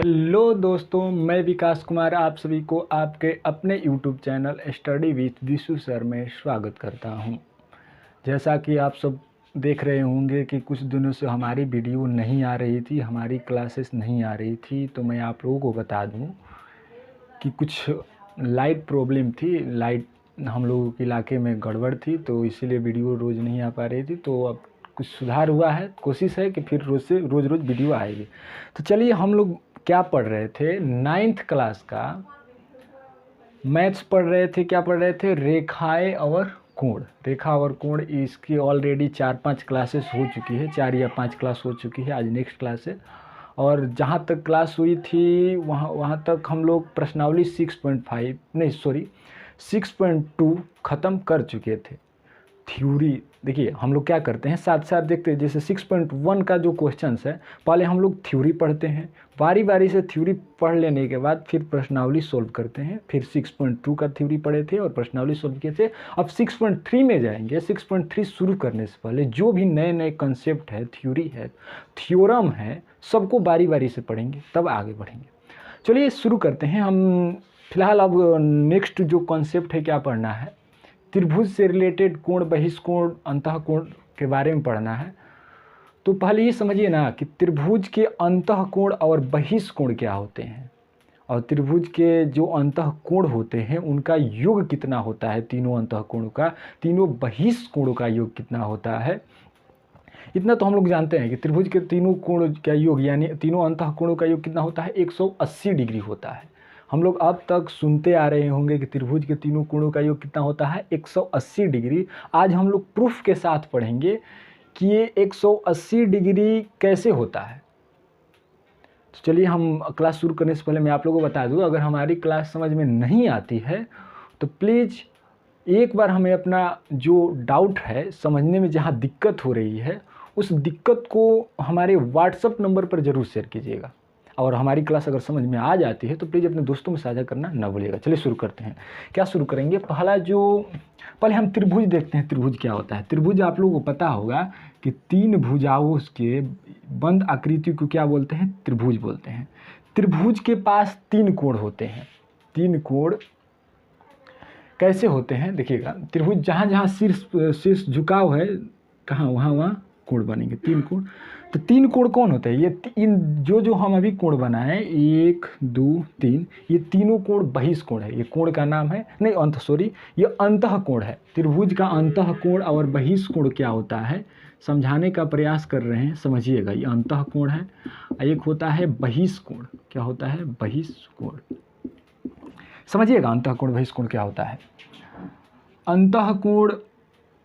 Hello दोस्तों, मैं विकास कुमार आप सभी को आपके अपने YouTube channel study with Vishu sir में स्वागत करता हूं। जैसा कि आप सब देख रहे होंगे कि कुछ दिनों से हमारी वीडियो नहीं आ रही थी, हमारी क्लासेस नहीं आ रही थी। तो मैं आप लोगों को बता दूं कि कुछ लाइट प्रॉब्लम थी, लाइट हम लोगों के इलाके में गड़बड़ थी, तो इसीलिए वीडियो रोज़ नहीं आ पा रही थी। तो अब कुछ सुधार हुआ है, कोशिश है कि फिर रोज़ वीडियो आएगी। तो चलिए, हम लोग क्या पढ़ रहे थे, 9th क्लास का मैथ्स पढ़ रहे थे। क्या पढ़ रहे थे? रेखाएं और कोण। रेखा और कोण, इसकी ऑलरेडी 4-5 क्लासेस हो चुकी है, 4 या 5 क्लास हो चुकी है। आज नेक्स्ट क्लास है। और जहाँ तक क्लास हुई थी वहाँ तक हम लोग प्रश्नावली 6.2 ख़त्म कर चुके थे। थ्योरी देखिए, हम लोग क्या करते हैं, साथ साथ देखते हैं। जैसे 6.1 का जो क्वेश्चंस है, पहले हम लोग थ्योरी पढ़ते हैं, बारी बारी से थ्योरी पढ़ लेने के बाद फिर प्रश्नावली सोल्व करते हैं। फिर 6.2 का थ्योरी पढ़े थे और प्रश्नावली सोल्व किए थे। अब 6.3 में जाएंगे। 6.3 शुरू करने से पहले जो भी नए नए कंसेप्ट है, थ्योरी है, थ्योरम है, सबको बारी बारी से पढ़ेंगे, तब आगे बढ़ेंगे। चलिए शुरू करते हैं। हम फिलहाल अब नेक्स्ट जो कॉन्सेप्ट है, क्या पढ़ना है, त्रिभुज से रिलेटेड कोण, बहिष्कोण, अंतःकोण के बारे में पढ़ना है। तो पहले ये समझिए ना कि त्रिभुज के अंतःकोण और बहिष्कोण क्या होते हैं, और त्रिभुज के जो अंतःकोण होते हैं उनका योग कितना होता है, तीनों अंतःकोणों का, तीनों बहिष्कोणों का योग कितना होता है। इतना तो हम लोग जानते हैं कि त्रिभुज के तीनों कोण का योग, यानी तीनों अंतःकोणों का योग कितना होता है, 180 डिग्री होता है। हम लोग अब तक सुनते आ रहे होंगे कि त्रिभुज के तीनों कोणों का योग कितना होता है, 180 डिग्री। आज हम लोग प्रूफ के साथ पढ़ेंगे कि ये 180 डिग्री कैसे होता है। तो चलिए, हम क्लास शुरू करने से पहले मैं आप लोगों को बता दूं, अगर हमारी क्लास समझ में नहीं आती है तो प्लीज़ एक बार हमें अपना जो डाउट है, समझने में जहाँ दिक्कत हो रही है, उस दिक्कत को हमारे व्हाट्सएप नंबर पर ज़रूर शेयर कीजिएगा। और हमारी क्लास अगर समझ में आ जाती है तो प्लीज़ अपने दोस्तों में साझा करना ना भूलिएगा। चलिए शुरू करते हैं। क्या शुरू करेंगे, पहले हम त्रिभुज देखते हैं। त्रिभुज क्या होता है? त्रिभुज आप लोगों को पता होगा कि 3 भुजाओं के बंद आकृति को क्या बोलते हैं, त्रिभुज बोलते हैं। त्रिभुज के पास 3 कोण होते हैं। 3 कोण कैसे होते हैं देखिएगा, त्रिभुज जहाँ जहाँ शीर्ष झुकाव है, कहाँ वहाँ कोण बनेंगे, 3 कोण। तो 3 कोण कौन होते हैं? ये इन जो हम अभी कोण बनाए, 1 2 3, ये तीनों कोण बहिष्कोण है। ये कोण का नाम है, नहीं ये अंतःकोण है। त्रिभुज का अंतःकोण और बहिष्कोण क्या होता है, समझाने का प्रयास कर रहे हैं, समझिएगा। ये अंतःकोण है, एक होता है बहिष्कोण। क्या होता है? बहिष्कोण। समझिएगा अंतःकोण बहिष्कोण क्या होता है। अंतःकोण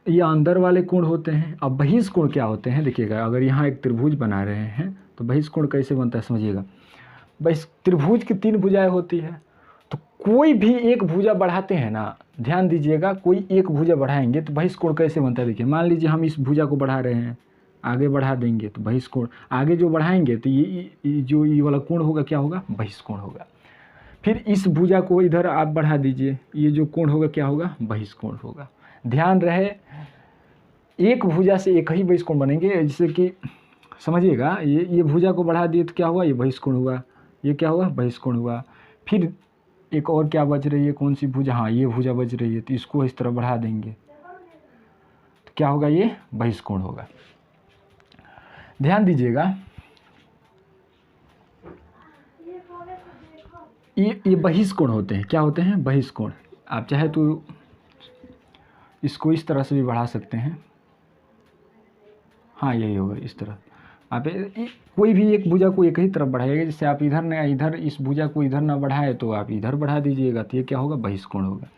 ये अंदर वाले कोण होते हैं। अब बहिष्कोण क्या होते हैं देखिएगा, अगर यहाँ एक त्रिभुज बना रहे हैं तो बहिष्कोण कैसे बनता है समझिएगा। त्रिभुज की 3 भुजाएं होती है, तो कोई भी एक भुजा बढ़ाते हैं ना, ध्यान दीजिएगा, कोई एक भुजा बढ़ाएंगे तो बहिष्कोण कैसे बनता है। देखिए, मान लीजिए हम इस भुजा को बढ़ा रहे हैं, आगे बढ़ा देंगे तो बहिष्कोण। आगे जो बढ़ाएंगे तो ये वाला कोण होगा, क्या होगा, बहिष्कोण होगा। फिर इस भुजा को इधर आप बढ़ा दीजिए, ये जो कोण होगा क्या होगा, बहिष्कोण होगा। ध्यान रहे, एक भुजा से एक ही बहिष्कोण बनेंगे। जैसे कि समझिएगा, ये भुजा को बढ़ा दिए तो क्या हुआ, ये बहिष्कोण हुआ। ये क्या हुआ, बहिष्कोण हुआ। फिर एक और क्या बच रही है, कौन सी भुजा, हाँ ये भुजा बच रही है, तो इसको इस तरह बढ़ा देंगे तो क्या होगा, ये बहिष्कोण होगा। ध्यान दीजिएगा, ये बहिष्कोण होते हैं। क्या होते हैं, बहिष्कोण। आप चाहे तो इसको इस तरह से भी बढ़ा सकते हैं, हाँ यही होगा, इस तरह। आप कोई भी एक भुजा को एक ही तरफ बढ़ाइएगा। जैसे आप इधर इस भुजा को इधर ना बढ़ाए तो आप इधर बढ़ा दीजिएगा, तो ये क्या होगा, बहिष्कोण होगा।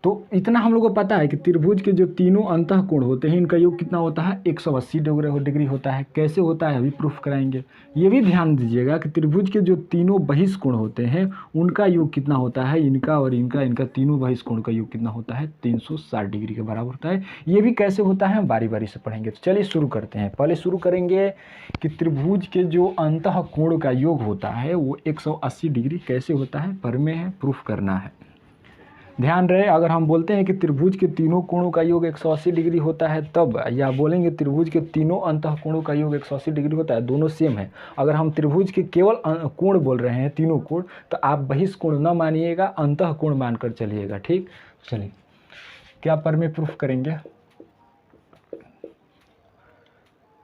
तो इतना हम लोग को पता है कि त्रिभुज के जो तीनों अंतःकोण होते हैं, इनका योग कितना होता है, 180 डिग्री होता है। कैसे होता है अभी प्रूफ कराएंगे। ये भी ध्यान दीजिएगा कि त्रिभुज के जो तीनों बहिष्कोण होते हैं उनका योग कितना होता है, इनका और इनका तीनों बहिष्कोण का योग कितना होता है, 360 डिग्री के बराबर होता है। ये भी कैसे होता है, बारी बारी से पढ़ेंगे। तो चलिए शुरू करते हैं। पहले शुरू करेंगे कि त्रिभुज के जो अंतःकोण का योग होता है वो 180 डिग्री कैसे होता है, प्रमेय है, प्रूफ करना है। ध्यान रहे, अगर हम बोलते हैं कि त्रिभुज के तीनों कोणों का योग 180 डिग्री होता है तब, या बोलेंगे त्रिभुज के तीनों अंतः कोणों का योग 180 डिग्री होता है, दोनों सेम है। अगर हम त्रिभुज के केवल कोण बोल रहे हैं, तीनों कोण, तो आप बहिष्कोण न मानिएगा, अंतः कोण मानकर चलिएगा। ठीक, चलिए क्या पर में प्रूफ करेंगे।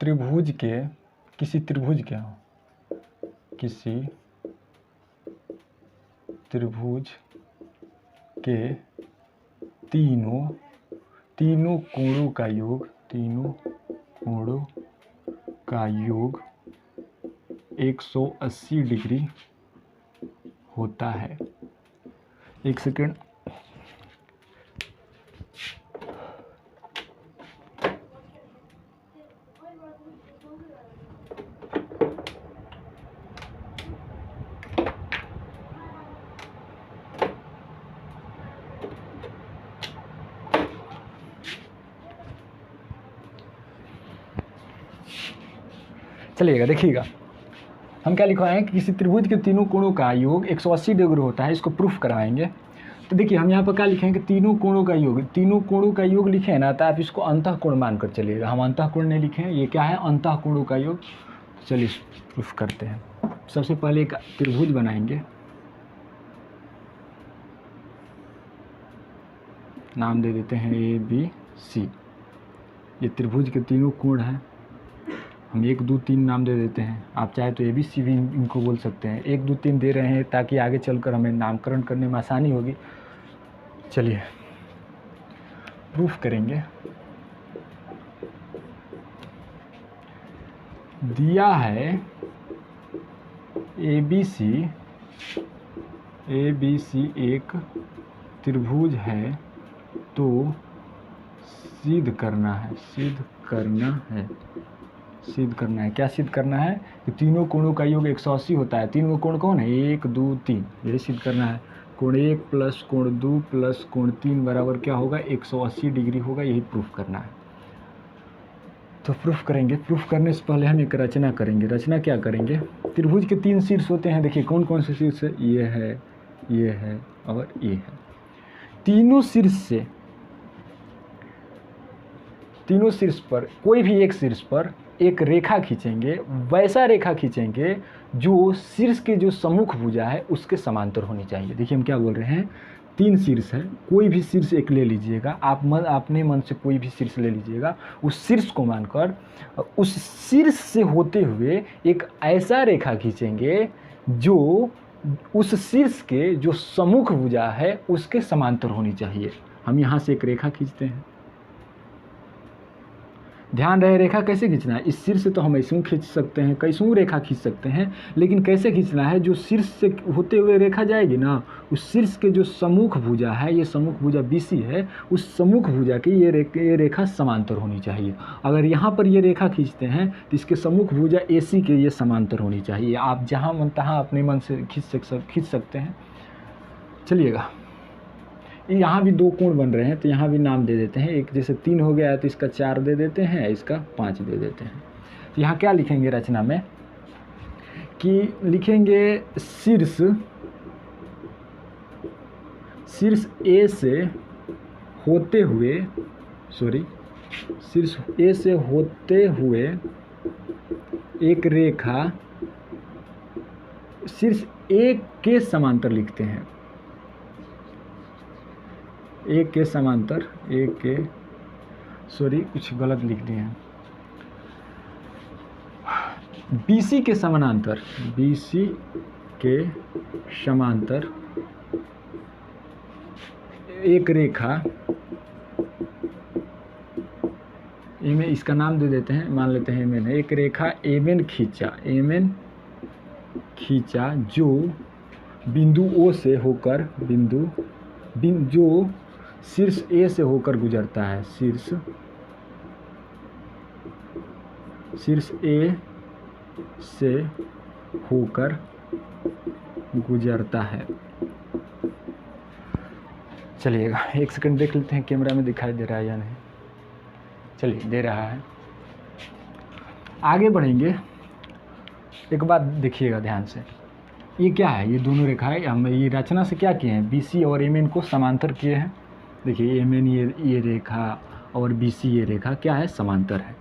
त्रिभुज के, किसी त्रिभुज के तीनों कोणों का योग 180 डिग्री होता है। एक सेकेंड, चलिएगा देखिएगा, हम क्या लिखवाएं कि किसी त्रिभुज के तीनों कोणों का योग 180 डिग्री होता है, इसको प्रूफ करवाएंगे। तो देखिए हम यहाँ पर क्या लिखेंगे, तीनों कोणों का योग लिखे ना, तो आप इसको अंतः कोण मानकर चलिएगा। हम अंतः कोण नहीं लिखे हैं, ये क्या है, अंतः कोणों का योग। चलिए प्रूफ करते हैं। सबसे पहले एक त्रिभुज बनाएंगे, नाम दे देते हैं ABC। ये त्रिभुज के तीनों कोण हैं, हम 1 2 3 नाम दे देते हैं। आप चाहे तो ABC भी इनको बोल सकते हैं। 1 2 3 दे रहे हैं ताकि आगे चलकर हमें नामकरण करने में आसानी होगी। चलिए प्रूफ करेंगे। दिया है ABC एक त्रिभुज है, तो सिद्ध करना है। क्या सिद्ध करना है कि तीनों कोणों का योग 180 होता है। तीनों कोण कौन है, 1 2 3, यही सिद्ध करना है। कोण 1 प्लस कोण 2 प्लस कोण 3 बराबर क्या होगा, 180 डिग्री होगा, यही प्रूफ करना है। तो प्रूफ करेंगे। प्रूफ करने से पहले हम एक रचना करेंगे। रचना क्या करेंगे, त्रिभुज के 3 शीर्ष होते हैं। देखिए कौन कौन से शीर्ष है, ये है और ये है। तीनों शीर्ष पर कोई भी एक शीर्ष पर एक रेखा खींचेंगे, वैसा रेखा खींचेंगे जो शीर्ष के जो सम्मुख भुजा है उसके समांतर होनी चाहिए। देखिए हम क्या बोल रहे हैं, 3 शीर्ष है, कोई भी शीर्ष एक ले लीजिएगा, आप अपने मन से कोई भी शीर्ष ले लीजिएगा। उस शीर्ष को मानकर उस शीर्ष से होते हुए एक ऐसा रेखा खींचेंगे जो उस शीर्ष के जो सम्मुख भुजा है उसके समांतर होनी चाहिए। हम यहाँ से एक रेखा खींचते हैं। ध्यान रहे रेखा कैसे खींचना है। इस शीर्ष से तो हम ऐसे खींच सकते हैं, कैसे रेखा खींच सकते हैं, लेकिन कैसे खींचना है, जो शीर्ष से होते हुए रेखा जाएगी ना, उस शीर्ष के जो सम्मुख भुजा है, ये सम्मुख भुजा BC है, उस सम्मुख भुजा की ये रेखा समांतर होनी चाहिए। अगर यहाँ पर ये रेखा खींचते हैं तो इसके सम्मुख भुजा AC के ये समांतर होनी चाहिए। आप जहाँ मन तहाँ अपने मन से खींच सकते हैं। चलिएगा, यहाँ भी 2 कोण बन रहे हैं, तो यहाँ भी नाम दे देते हैं। एक जैसे 3 हो गया है तो इसका 4 दे देते हैं, इसका 5 दे देते हैं। तो यहाँ क्या लिखेंगे रचना में कि लिखेंगे शीर्ष A से होते हुए एक रेखा शीर्ष A के समांतर लिखते हैं। एक के समांतर, कुछ गलत लिख दिए हैं। BC के समानांतर एक रेखा, में इसका नाम दे देते हैं, मान लेते हैं MN। एक रेखा MN खींचा जो बिंदु O से होकर जो शीर्ष A से होकर गुजरता है। शीर्ष A से होकर गुजरता है। चलिएगा एक सेकंड देख लेते हैं कैमरा में दिखाई दे रहा है या नहीं। चलिए दे रहा है। आगे बढ़ेंगे, एक बात देखिएगा ध्यान से। ये क्या है, ये दोनों रेखाएं हम ये रचना से क्या किए हैं, BC और MN को समांतर किए हैं। देखिए MN ये रेखा और BC ये रेखा क्या है, समांतर है।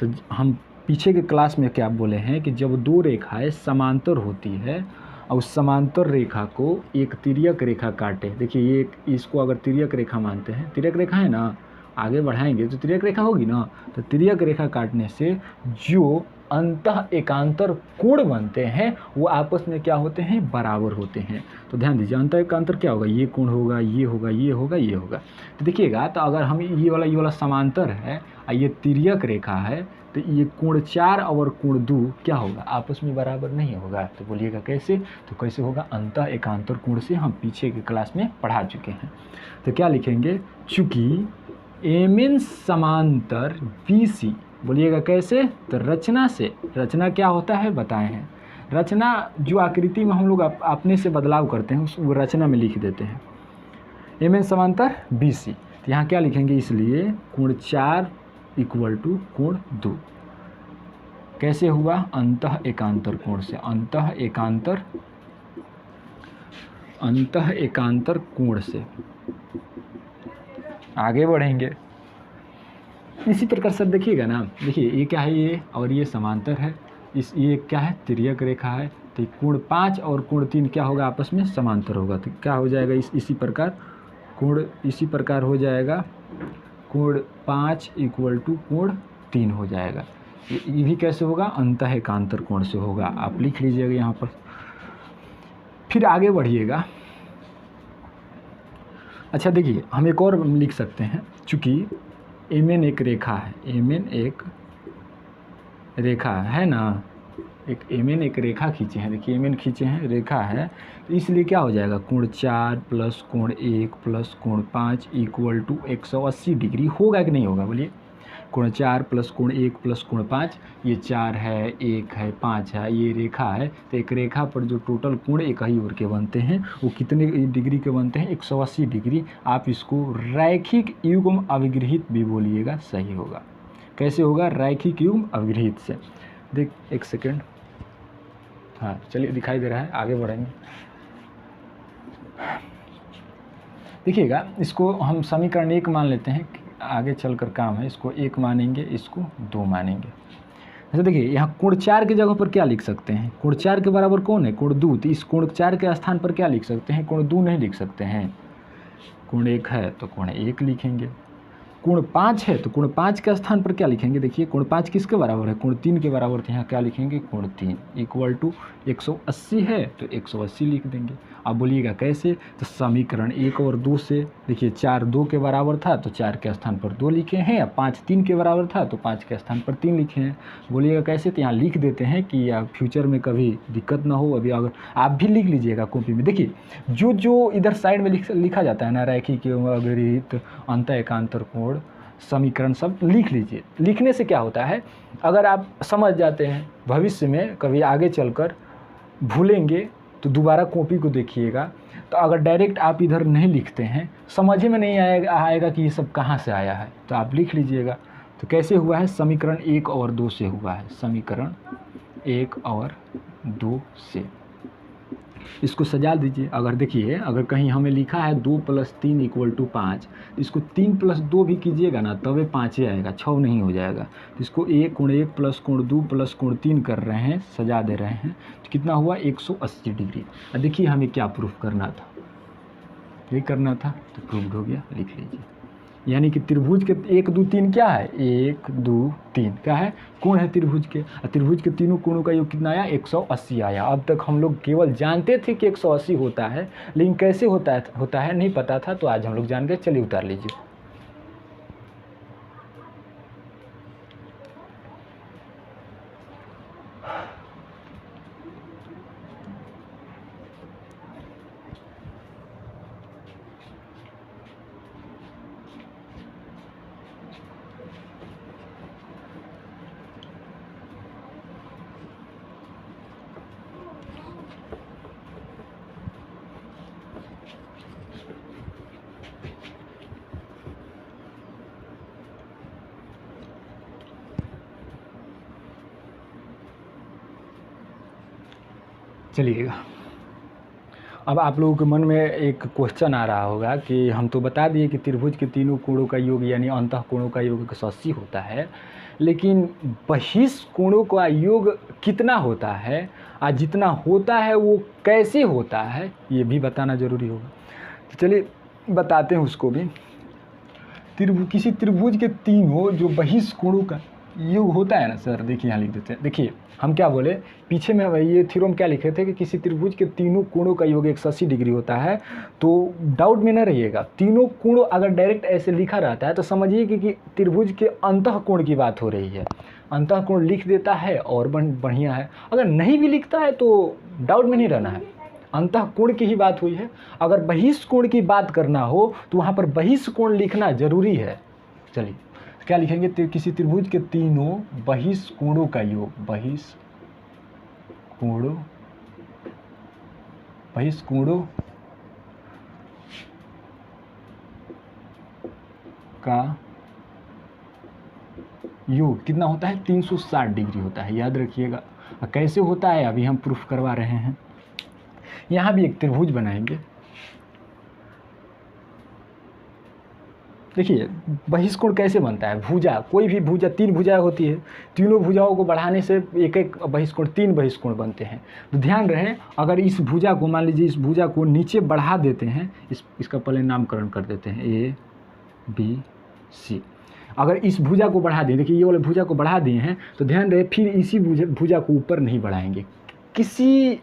तो हम पीछे के क्लास में क्या बोले हैं कि जब दो रेखाएं समांतर होती है और उस समांतर रेखा को एक तिर्यक रेखा काटे, देखिए ये इसको अगर तिर्यक रेखा मानते हैं, तिर्यक रेखा है ना, आगे बढ़ाएंगे तो तिर्यक रेखा होगी ना, तो तिर्यक रेखा काटने से जो अंतः एकांतर कोण बनते हैं वो आपस में क्या होते हैं, बराबर होते हैं। तो ध्यान दीजिए अंतः एकांतर क्या होगा, ये कोण होगा, ये होगा, ये होगा, ये होगा। तो देखिएगा, तो अगर हम ये वाला समांतर है और ये तिर्यक रेखा है, तो ये कोण 4 और कोण 2 क्या होगा, आपस में बराबर नहीं होगा। तो बोलिएगा कैसे, तो कैसे होगा, अंतः एकांतर कोण से हम पीछे के क्लास में पढ़ा चुके हैं। तो क्या लिखेंगे, चूँकि MN समांतर BC, बोलिएगा कैसे, तो रचना से, रचना क्या होता है बताए हैं, रचना जो आकृति में हम लोग अपने से बदलाव करते हैं वो रचना में लिख देते हैं। MN समांतर BC, तो यहाँ क्या लिखेंगे, इसलिए कोण 4 इक्वल टू कोण 2, कैसे हुआ, अंतः एकांतर कोण से, अंतः एकांतर कोण से। आगे बढ़ेंगे इसी प्रकार से, देखिएगा ना, देखिए ये क्या है, ये और ये समांतर है, ये क्या है, तिर्यक रेखा है। तो कोण 5 और कोण 3 क्या होगा, आपस में समांतर होगा। तो क्या हो जाएगा, इसी प्रकार हो जाएगा, कोण 5 इक्वल टू कोण 3 हो जाएगा। ये भी कैसे होगा, अंतः एकांतर कोण से होगा, आप लिख लीजिएगा यहाँ पर। फिर आगे बढ़िएगा। अच्छा देखिए, हम एक और लिख सकते हैं, चूँकि MN एक रेखा है, MN एक रेखा है ना, एक MN एक रेखा खींचे हैं, देखिए MN खींचे हैं, रेखा है, तो इसलिए क्या हो जाएगा, कोण 4 प्लस कोण 1 प्लस कोण 5 इक्वल टू 180 डिग्री होगा कि नहीं होगा, बोलिए। कोण 4 प्लस कोण 1 प्लस कोण 5, ये 4 है, 1 है, 5 है, ये रेखा है। तो एक रेखा पर जो टोटल कोण एक ही ओर के बनते हैं वो कितने डिग्री के बनते हैं, 180 डिग्री। आप इसको रैखिक युग्म अविग्रहित भी बोलिएगा, सही होगा। कैसे होगा, रैखिक युग्म अविग्रहित से। देख एक सेकेंड, हाँ चलिए दिखाई दे रहा है, आगे बढ़ेंगे। देखिएगा, इसको हम समीकरण 1 मान लेते हैं, आगे चलकर काम है, इसको 1 मानेंगे, इसको 2 मानेंगे। अच्छा देखिए, यहाँ कोण 4 की जगह पर क्या लिख सकते हैं, कोण 4 के बराबर कौन है, कोण 2। तो इस कोण 4 के स्थान पर क्या लिख सकते हैं, कोण 2 नहीं लिख सकते हैं। कोण 1 है तो कोण 1 लिखेंगे, कोण 5 है तो कोण 5 के स्थान पर क्या लिखेंगे, देखिए कोण 5 किसके बराबर है, कोण 3 के बराबर। तो यहाँ क्या लिखेंगे, कोण 3 इक्वल टू 180 है तो 180 लिख देंगे। अब बोलिएगा कैसे, तो समीकरण 1 और 2 से, देखिए 4 2 के बराबर था तो 4 के स्थान पर 2 लिखे हैं, या 5 3 के बराबर था तो 5 के स्थान पर 3 लिखे हैं। बोलिएगा कैसे, तो यहाँ लिख देते हैं कि या फ्यूचर में कभी दिक्कत ना हो। अभी अगर आप भी लिख लीजिएगा कॉपी में, देखिए जो इधर साइड में लिखा जाता है ना, रैखिक अविग्रहित अंतः एकांतर कोण समीकरण, सब लिख लीजिए। लिखने से क्या होता है, अगर आप समझ जाते हैं, भविष्य में कभी आगे चलकर भूलेंगे तो दोबारा कॉपी को देखिएगा। तो अगर डायरेक्ट आप इधर नहीं लिखते हैं, समझ में नहीं आएगा कि ये सब कहाँ से आया है, तो आप लिख लीजिएगा। तो कैसे हुआ है, समीकरण 1 और 2 से हुआ है, समीकरण 1 और 2 से। इसको सजा दीजिए। अगर देखिए, अगर कहीं हमें लिखा है 2 + 3 इक्वल टू 5, तो इसको 3 + 2 भी कीजिएगा ना, तब 5 ही आएगा, 6 नहीं हो जाएगा। तो इसको 1 कोण 1 प्लस कोण 2 प्लस कोण 3 कर रहे हैं, सजा दे रहे हैं, तो कितना हुआ, 180 डिग्री। अब देखिए हमें क्या प्रूफ करना था, ये करना था, तो प्रूव्ड हो गया, लिख लीजिए। यानी कि त्रिभुज के 1 2 3 क्या है, 1 2 3 क्या है, कोण है त्रिभुज के, और त्रिभुज के तीनों कोणों का योग कितना आया, 180 आया। अब तक हम लोग केवल जानते थे कि 180 होता है, लेकिन कैसे होता है नहीं पता था, तो आज हम लोग जान गए। चलिए उतार लीजिए। चलिएगा, अब आप लोगों के मन में एक क्वेश्चन आ रहा होगा कि हम तो बता दिए कि त्रिभुज के तीनों कोणों का योग यानी अंतः कोणों का योग 180 होता है, लेकिन बहिष्कोणों का योग कितना होता है और जितना होता है वो कैसे होता है ये भी बताना ज़रूरी होगा। तो चलिए बताते हैं उसको भी। किसी त्रिभुज के तीनों जो बहिष्कोणों का योग होता है ना सर, देखिए यहाँ लिख देते हैं। देखिए हम क्या बोले पीछे में, ये थ्योरम क्या लिखे थे कि किसी त्रिभुज के तीनों कोणों का योग 180 डिग्री होता है। तो डाउट में न रहिएगा, तीनों कोण अगर डायरेक्ट ऐसे लिखा रहता है तो समझिए कि त्रिभुज के अंतः कोण की बात हो रही है। अंतः कोण लिख देता है और बढ़िया है, अगर नहीं भी लिखता है तो डाउट में नहीं रहना है, अंतः कोण की ही बात हुई है। अगर बहिष्कोण की बात करना हो तो वहाँ पर बहिष्कोण लिखना जरूरी है। चलिए क्या लिखेंगे, किसी त्रिभुज के तीनों बहिष्कोणों का योग, बहिष्कोणों का योग कितना होता है, 360 डिग्री होता है, याद रखिएगा। कैसे होता है अभी हम प्रूफ करवा रहे हैं। यहाँ भी एक त्रिभुज बनाएंगे। देखिए बहिष्कोण कैसे बनता है, भुजा, कोई भी भुजा, 3 भुजाएं होती है, तीनों भुजाओं को बढ़ाने से एक एक बहिष्कोण 3 बहिष्कोण बनते हैं। तो ध्यान रहे, अगर इस भुजा को मान लीजिए, इस भुजा को नीचे बढ़ा देते हैं, इसका पहले नामकरण कर देते हैं A B C। अगर इस भुजा को बढ़ा दें, देखिए ये वाले भुजा को बढ़ा दिए हैं, तो ध्यान रहे फिर इसी भुजा को ऊपर नहीं बढ़ाएंगे, किसी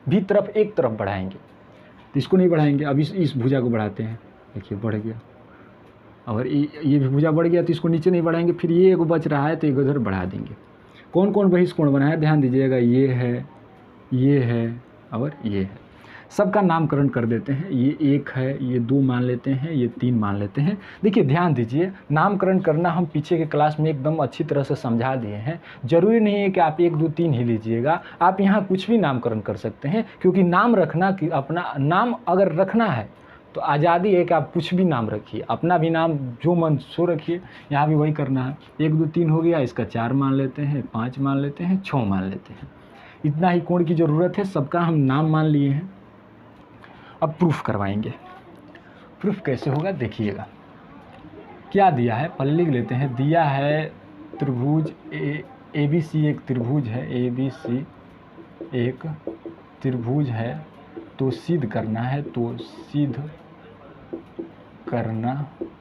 भी तरफ एक तरफ बढ़ाएंगे, तो इसको नहीं बढ़ाएंगे। अब इस भुजा को बढ़ाते हैं, देखिए बढ़ गया। और ये भी भुजा बढ़ गया तो इसको नीचे नहीं बढ़ाएंगे, फिर ये एक बच रहा है तो एक उधर बढ़ा देंगे। कौन कौन बहिष्कोण बना है ध्यान दीजिएगा, ये है और ये है। सबका नामकरण कर देते हैं, ये 1 है, ये 2 मान लेते हैं, ये 3 मान लेते हैं। देखिए ध्यान दीजिए, नामकरण करना हम पीछे के क्लास में एकदम अच्छी तरह से समझा दिए हैं। जरूरी नहीं है कि आप 1 2 3 ही लीजिएगा, आप यहाँ कुछ भी नामकरण कर सकते हैं, क्योंकि नाम रखना कि अपना नाम अगर रखना है तो आज़ादी है कि आप कुछ भी नाम रखिए, अपना भी नाम जो मन सो रखिए। यहाँ भी वही करना है। 1 2 3 हो गया, इसका 4 मान लेते हैं, 5 मान लेते हैं, 6 मान लेते हैं। इतना ही कोण की ज़रूरत है, सबका हम नाम मान लिए हैं। अब प्रूफ करवाएंगे। प्रूफ कैसे होगा देखिएगा, क्या दिया है पहले लिख लेते हैं। दिया है त्रिभुज ABC, एक त्रिभुज है ABC, एक त्रिभुज है, तो सिद्ध करना है, तो सिद्ध करना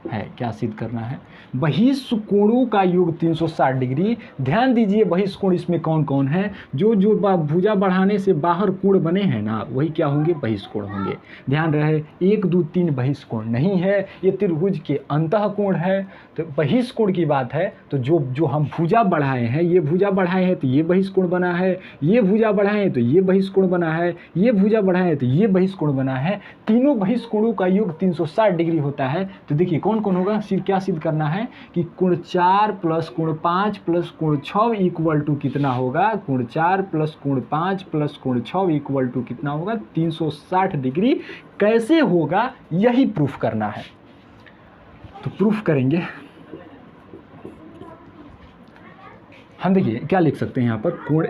है, क्या सिद्ध करना है, बहिष्कोणों का योग 360 डिग्री। ध्यान दीजिए बहिष्कोण इसमें कौन कौन है, जो भुजा बढ़ाने से बाहर कोण बने हैं ना, वही क्या होंगे, बहिष्कोण होंगे। ध्यान रहे 1 2 3 बहिष्कोण नहीं है, ये त्रिभुज के अंतः कोण है। तो बहिष्कोण की बात है तो जो हम भुजा बढ़ाए हैं, ये भुजा बढ़ाए हैं तो ये बहिष्कोण बना है, ये भुजा बढ़ाए हैं तो ये बहिष्कोण बना है, ये भुजा बढ़ाए हैं तो ये बहिष्कोण बना है। तीनों बहिष्कोणों का योग 360 डिग्री होता है। तो देखिए कौन कौन होगा, क्या सिद्ध करना है कि कोण 4 प्लस कोण 5 प्लस कोण 6 इक्वल टू कितना होगा, कोण 4 प्लस कोण 5 प्लस कोण 6 इक्वल टू कितना होगा, 360 डिग्री। कैसे होगा यही प्रूफ करना है। तो प्रूफ करेंगे हम। देखिए क्या लिख सकते हैं यहाँ पर, कोण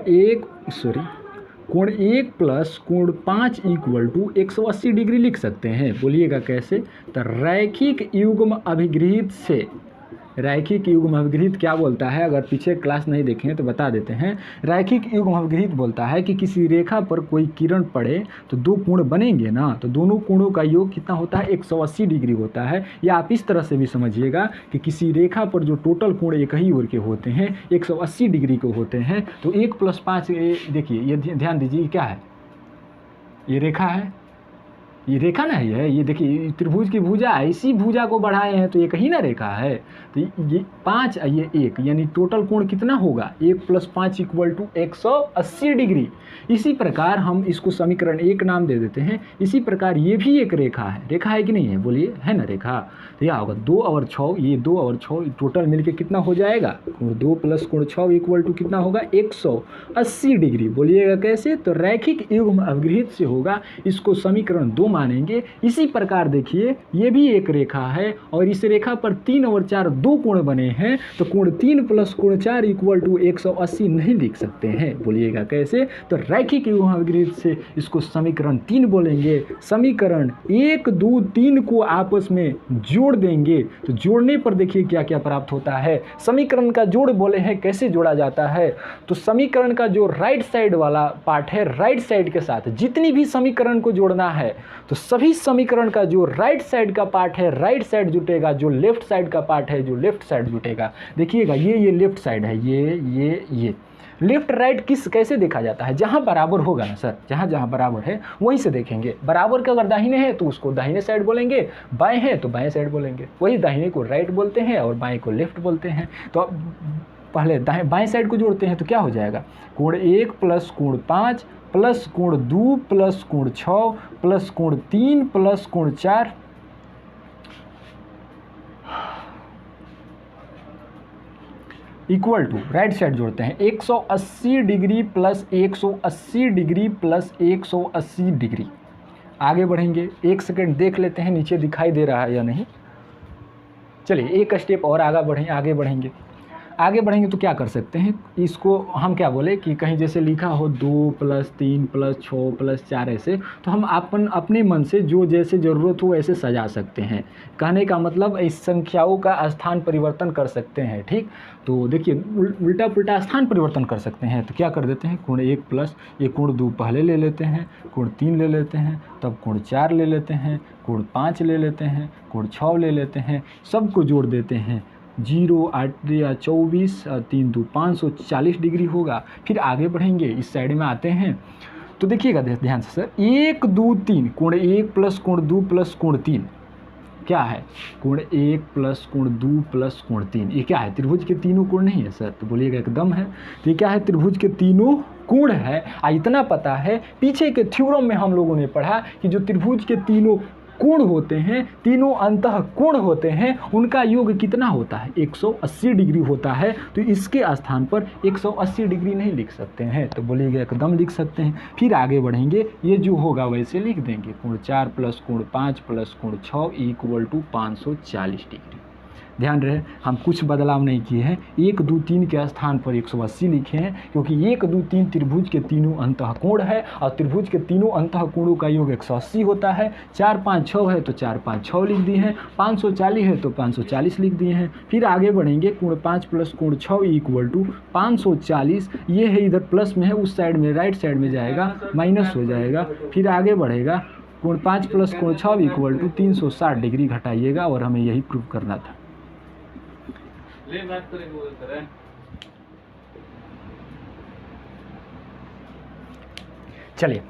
1 प्लस कोण 5 इक्वल टू 180 डिग्री लिख सकते हैं। बोलिएगा कैसे, तो रैखिक युग्म अभिगृहित से, रैखिक युग्म अभिगृहित क्या बोलता है, अगर पीछे क्लास नहीं देखें तो बता देते हैं। रैखिक युग्म अभिगृहित बोलता है कि किसी रेखा पर कोई किरण पड़े तो 2 कोण बनेंगे ना, तो दोनों कोणों का योग कितना होता है, 180 डिग्री होता है। या आप इस तरह से भी समझिएगा कि किसी रेखा पर जो टोटल कोण एक ही ओर के होते हैं 180 डिग्री के होते हैं। तो 1 + 5, देखिए ये ध्यान दीजिए क्या है, ये रेखा है, ये रेखा ना ही है, ये देखिए त्रिभुज की भुजा है, इसी भुजा को बढ़ाए हैं तो एक ही ना रेखा है। तो ये 5 ये 1, यानी टोटल कोण कितना होगा, 1 + 5 = 180 डिग्री। इसी प्रकार हम इसको समीकरण 1 नाम दे देते हैं। इसी प्रकार ये भी एक रेखा है कि नहीं है, बोलिए है ना रेखा। तो यह होगा 2 और 6, ये 2 और 6 टोटल मिलके कितना हो जाएगा, कोण 2 + कोण 6 = कितना होगा, 180 डिग्री। बोलिएगा कैसे, तो रैखिक युग्म अभिगृहित से होगा। इसको समीकरण 2 मानेंगे। इसी प्रकार देखिए ये भी एक रेखा है और इस रेखा पर 3 और 4 2 कोण बने हैं, तो कोण 3 प्लस कोण 4 इक्वल टू 180 नहीं लिख सकते हैं। बोलिएगा कैसे? तो रैखिक युग्मावृत्त से इसको समीकरण 3 बोलेंगे। समीकरण 1 2 3 को आपस में जोड़ देंगे, तो जोड़ने पर देखिए क्या क्या प्राप्त होता है। समीकरण का जोड़ बोले हैं, कैसे जोड़ा जाता है? तो समीकरण का जो राइट साइड वाला पार्ट है, राइट साइड के साथ जितनी भी समीकरण को जोड़ना है, तो सभी समीकरण का जो राइट साइड का पार्ट है राइट साइड जुटेगा, जो लेफ्ट साइड का पार्ट है जो लेफ्ट साइड जुटेगा। देखिएगा ये लेफ्ट साइड है, ये लेफ्ट राइट कैसे देखा जाता है? जहाँ बराबर होगा ना सर, जहाँ बराबर है वहीं से देखेंगे। बराबर का अगर दाहिने है तो उसको दाहिने साइड बोलेंगे, बाएं है तो बाएं साइड बोलेंगे। वही दाहिने को राइट बोलते हैं और बाएं को लेफ्ट बोलते हैं। तो पहले बाएं साइड को जोड़ते हैं तो क्या हो जाएगा? कोण 1 प्लस कोण 5 प्लस कोण 2 प्लस कोण 6 प्लस कोण 3 प्लस कोण 4 इक्वल टू, राइट साइड जोड़ते हैं, 180 degree plus 180 degree plus 180 degree. आगे बढ़ेंगे, एक सेकंड देख लेते हैं नीचे दिखाई दे रहा है या नहीं। चलिए एक स्टेप और आगे बढ़ेंगे तो क्या कर सकते हैं, इसको हम क्या बोले कि कहीं जैसे लिखा हो 2 प्लस 3 प्लस 6 प्लस 4 ऐसे, तो हम अपने मन से जो जैसे ज़रूरत हो ऐसे सजा सकते हैं। कहने का मतलब इस संख्याओं का स्थान परिवर्तन कर सकते हैं। ठीक, तो देखिए उल्टा पुल्टा स्थान परिवर्तन कर सकते हैं। तो क्या कर देते हैं, कोण 1 प्लस ये कोण 2 पहले ले लेते हैं, कोण 3 ले लेते हैं, तब कोण 4 ले लेते हैं, कोण 5 ले लेते हैं, कोण 6 ले लेते हैं, सबको जोड़ देते हैं। 0 8 या 24 3 2 540 डिग्री होगा। फिर आगे बढ़ेंगे, इस साइड में आते हैं तो देखिएगा ध्यान से सर, 1 2 3 कोण 1 प्लस कोण 2 प्लस कोण 3 क्या है? कोण 1 प्लस कोण 2 प्लस कोण 3, ये क्या है? त्रिभुज के तीनों कोण नहीं है सर? तो बोलिएगा एकदम है। तो ये क्या है? त्रिभुज के तीनों कोण है। इतना पता है, पीछे के थ्योरम में हम लोगों ने पढ़ा कि जो त्रिभुज के तीनों कोण होते हैं, तीनों अंतः कोण होते हैं, उनका योग कितना होता है? 180 डिग्री होता है। तो इसके स्थान पर 180 डिग्री नहीं लिख सकते हैं, तो बोलिएगा एकदम लिख सकते हैं। फिर आगे बढ़ेंगे, ये जो होगा वैसे लिख देंगे, कोण 4 प्लस कोण 5 प्लस कोण 6 इक्वल टू 540 डिग्री। ध्यान रहे हम कुछ बदलाव नहीं किए हैं, 1 2 3 के स्थान पर 180 लिखे हैं, क्योंकि 1 2 3 त्रिभुज के तीनों अंतः कोण है और त्रिभुज के तीनों अंतः कोणों का योग 180 होता है। 4 5 6 है तो 4 5 6 लिख दिए हैं, 540 है तो 540 लिख दिए हैं। फिर आगे बढ़ेंगे, कोण 5 प्लस कोण 6 इक्वल टू 540, ये है इधर प्लस में है, उस साइड में राइट साइड में जाएगा माइनस हो जाएगा। फिर आगे बढ़ेगा, कोण 5 प्लस कोण 6 इक्वल टू 360 डिग्री घटाइएगा, और हमें यही प्रूव करना था। चलिए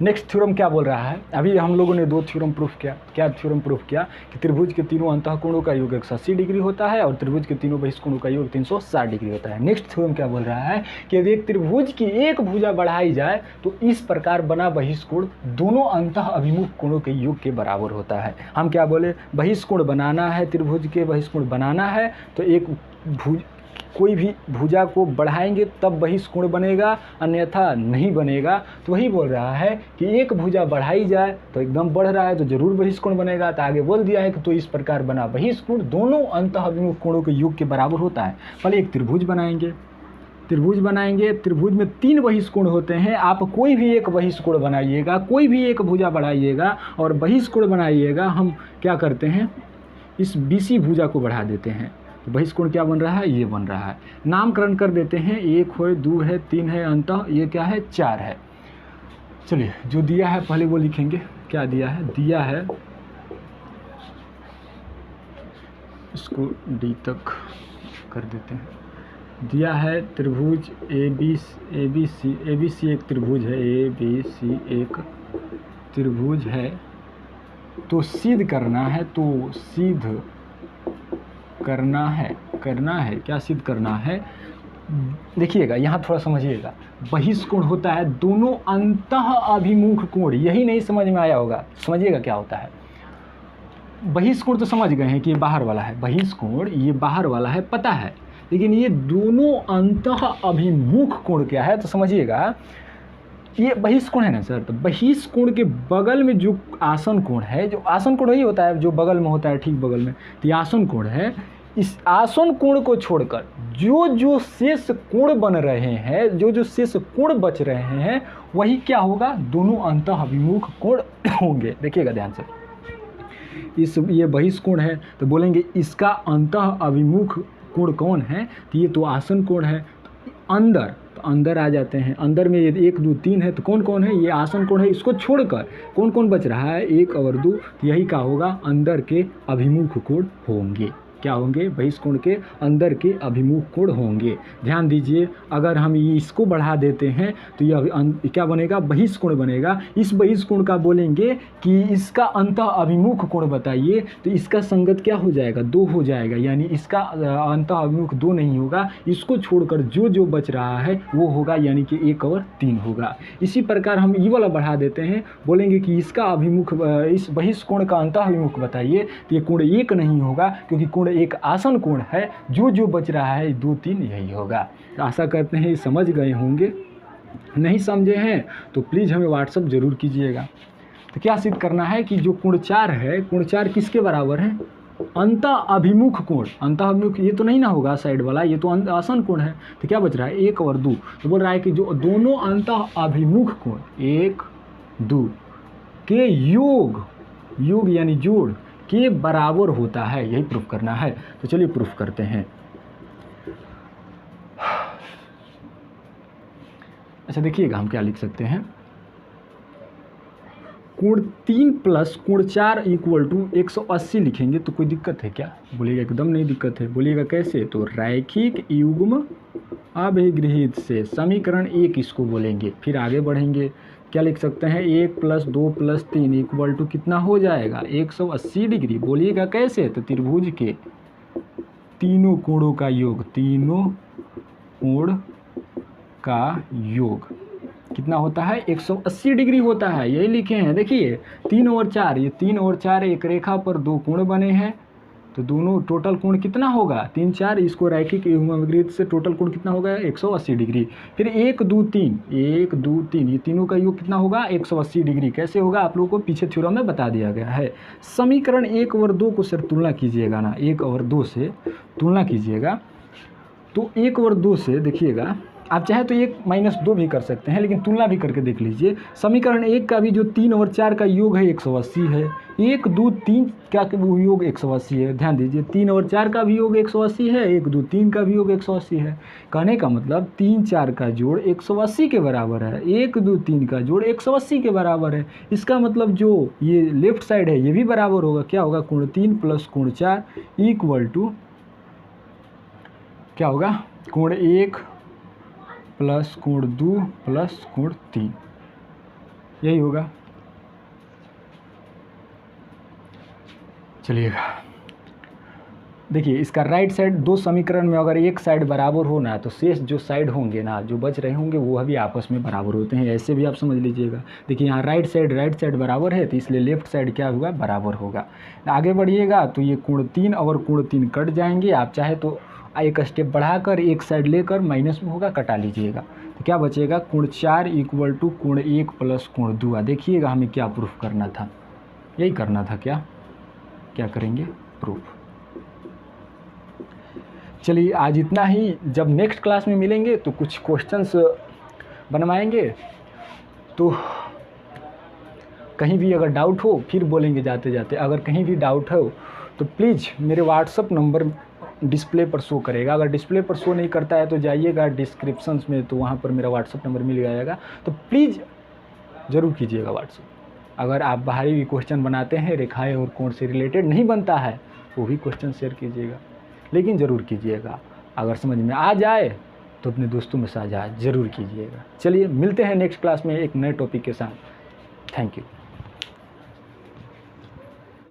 नेक्स्ट थ्योरम क्या बोल रहा है? अभी हम लोगों ने 2 थ्योरम प्रूफ किया। क्या थ्योरम प्रूफ किया? कि त्रिभुज के तीनों अंतः कोणों का योग 180 डिग्री होता है और त्रिभुज के तीनों बहिष्कोणों का योग 360 डिग्री होता है। नेक्स्ट थ्योरम क्या बोल रहा है कि यदि एक त्रिभुज की एक भुजा बढ़ाई जाए तो इस प्रकार बना बहिष्कोण दोनों अंतः अभिमुख कोणों के योग के बराबर होता है। हम क्या बोले? बहिष्कोण बनाना है, त्रिभुज के बहिष्कोण बनाना है तो एक कोई भी भुजा को बढ़ाएंगे तब बहिष्कोण बनेगा, अन्यथा नहीं बनेगा। तो वही बोल रहा है कि एक भुजा बढ़ाई जाए तो एकदम बढ़ रहा है तो जरूर बहिष्कोण बनेगा। तो आगे बोल दिया है कि तो इस प्रकार बना बहिष्कोण दोनों अंतः अभिमुख कोणों के योग के बराबर होता है। पहले एक त्रिभुज बनाएंगे, त्रिभुज में 3 बहिष्कोण होते हैं। आप कोई भी एक बहिष्कोण बनाइएगा, कोई भी एक भुजा बढ़ाइएगा और बहिष्कोण बनाइएगा। हम क्या करते हैं, इस BC भुजा को बढ़ा देते हैं तो बहिष्कोण क्या बन रहा है? ये बन रहा है। नामकरण कर देते हैं, 1 है, 2 है, 3 है, अंतः ये क्या है? 4 है। चलिए जो दिया है पहले वो लिखेंगे। क्या दिया है? दिया है, इसको D तक कर देते हैं। दिया है त्रिभुज ABC एक त्रिभुज है, ABC एक त्रिभुज है। तो सिद्ध करना है, तो सिद्ध करना है क्या सिद्ध करना है? देखिएगा यहाँ थोड़ा समझिएगा, बहिष्कोण होता है दोनों अंतः अभिमुख कोण। यही नहीं समझ में आया होगा, समझिएगा क्या होता है। बहिष्कोण तो समझ गए हैं कि ये बाहर वाला है, बहिष्कोण ये बाहर वाला है पता है, लेकिन ये दोनों अंतः अभिमुख कोण क्या है? तो समझिएगा ये बहिष कोण है ना सर, तो बहिष कोण के बगल में जो आसन कोण है, जो आसन कोण वही होता है जो बगल में होता है, ठीक बगल में, तो ये आसन कोण है। इस आसन कोण को छोड़कर जो जो शेष कोण बन रहे हैं, जो जो शेष कोण बच रहे हैं, वही क्या होगा, दोनों अंतः अभिमुख कोण होंगे। देखिएगा ध्यान से, ये बहिष कोण है तो बोलेंगे इसका अंतः अभिमुख कोण कौन है, तो ये तो आसन कोण है। अंदर, तो अंदर आ जाते हैं, अंदर में यदि 1 2 3 है तो कौन कौन है, ये आसन कोण है। इसको छोड़कर कौन कौन बच रहा है, 1 और 2, तो यही क्या होगा, अंदर के अभिमुख कोण होंगे। क्या होंगे, बहिष कोण के अंदर के अभिमुख कोण होंगे। ध्यान दीजिए, अगर हम इसको बढ़ा देते हैं तो यह क्या बनेगा, बहिष कोण बनेगा। इस बहिष कोण का बोलेंगे कि इसका अंतः अभिमुख कोण बताइए, तो इसका संगत क्या हो जाएगा, 2 हो जाएगा, यानी इसका अंतः अभिमुख 2 नहीं होगा। इसको छोड़कर जो जो बच रहा है वो होगा, यानी कि 1 और 3 होगा। इसी प्रकार हम ये वाला बढ़ा देते हैं, बोलेंगे कि इसका अभिमुख, इस बहिष कोण का अंतः अभिमुख बताइए, तो ये कोण 1 नहीं होगा, क्योंकि कोण एक आसन कोण है। जो जो बच रहा है 2 3 यही होगा। तो आशा करते हैं समझ गए होंगे। नहीं समझे हैं तो प्लीज़ हमें व्हाट्सअप जरूर कीजिएगा। तो क्या सिद्ध करना है कि जो कोण 4 है, कोण 4 किसके बराबर है, अंतः अभिमुख कोण। अंतः अभिमुख ये तो नहीं ना होगा साइड वाला, ये तो आसन कोण है। तो क्या बच रहा है, 1 और 2, तो बोल रहा है कि जो दोनों अंतः अभिमुख कोण 1 2 के योग यानी जोड़ के बराबर होता है, यही प्रूफ करना है। तो चलिए प्रूफ करते हैं। अच्छा देखिएगा, हम क्या लिख सकते हैं, कोण 3 प्लस कोण 4 इक्वल टू 180 लिखेंगे तो कोई दिक्कत है क्या, बोलिएगा एकदम नहीं दिक्कत है। बोलिएगा कैसे, तो रैखिक युग्म अभिगृहित से समीकरण 1 इसको बोलेंगे। फिर आगे बढ़ेंगे, क्या लिख सकते हैं, 1 + 2 + 3 इक्वल टू कितना हो जाएगा, 180 डिग्री। बोलिएगा कैसे, तो त्रिभुज के तीनों कोणों का योग, तीनों कोण का योग कितना होता है, 180 डिग्री होता है। यही लिखे हैं, देखिए 3 और 4, ये 3 और 4 एक रेखा पर 2 कोण बने हैं, तो दोनों टोटल कोण कितना होगा, 3 4, इसको रैखिक युग्म अभिगृहित से टोटल कोण कितना होगा, 180 डिग्री। फिर 1 2 3, 1 2 3, ये तीनों का योग कितना होगा, 180 डिग्री। कैसे होगा, आप लोगों को पीछे थ्योरम में बता दिया गया है। समीकरण 1 और 2 को सर तुलना कीजिएगा ना, 1 और 2 से तुलना कीजिएगा। तो 1 और 2 से देखिएगा, आप चाहे तो 1 - 2 भी कर सकते हैं, लेकिन तुलना भी करके देख लीजिए। समीकरण 1 का भी जो 3 और 4 का योग है 180 है, 1 2 3 का वो योग 180 है। ध्यान दीजिए, 3 और 4 का भी योग 180 है, 1 2 3 का भी योग 180 है। कहने का मतलब 3 4 का जोड़ 180 के बराबर है, 1 2 3 का जोड़ 180 के बराबर है। इसका मतलब जो ये लेफ्ट साइड है ये भी बराबर होगा। क्या होगा, कोण 3 प्लस कोण 4 इक्वल टू क्या होगा, कोण 1 प्लस कोण 2 प्लस कोण 3, यही होगा। चलिएगा देखिए, इसका राइट साइड, 2 समीकरण में अगर एक साइड बराबर हो ना, तो शेष जो साइड होंगे ना, जो बच रहे होंगे वो भी आपस में बराबर होते हैं। ऐसे भी आप समझ लीजिएगा। देखिए यहाँ राइट साइड बराबर है, तो इसलिए लेफ्ट साइड क्या होगा, बराबर होगा। आगे बढ़िएगा तो ये कोण 3 और कोण 3 कट जाएंगे। आप चाहे तो एक स्टेप बढ़ाकर एक साइड लेकर माइनस में होगा, कटा लीजिएगा। तो क्या बचेगा, कोण 4 इक्वल टू कोण 1 प्लस कोण 2। देखिएगा हमें क्या प्रूफ करना था, यही करना था। क्या करेंगे, प्रूफ। चलिए आज इतना ही। जब नेक्स्ट क्लास में मिलेंगे तो कुछ क्वेश्चंस बनवाएंगे। तो कहीं भी अगर डाउट हो फिर बोलेंगे जाते जाते। अगर कहीं भी डाउट हो तो प्लीज़ मेरे व्हाट्सअप नंबर डिस्प्ले पर शो करेगा। अगर डिस्प्ले पर शो नहीं करता है तो जाइएगा डिस्क्रिप्शंस में, तो वहाँ पर मेरा व्हाट्सअप नंबर मिल जाएगा। तो प्लीज़ ज़रूर कीजिएगा व्हाट्सअप। अगर आप बाहरी भी क्वेश्चन बनाते हैं, रेखाएं और कोण से रिलेटेड नहीं बनता है, वो भी क्वेश्चन शेयर कीजिएगा, लेकिन ज़रूर कीजिएगा। अगर समझ में आ जाए तो अपने दोस्तों में साझा ज़रूर कीजिएगा। चलिए मिलते हैं नेक्स्ट क्लास में एक नए टॉपिक के साथ। Thank you.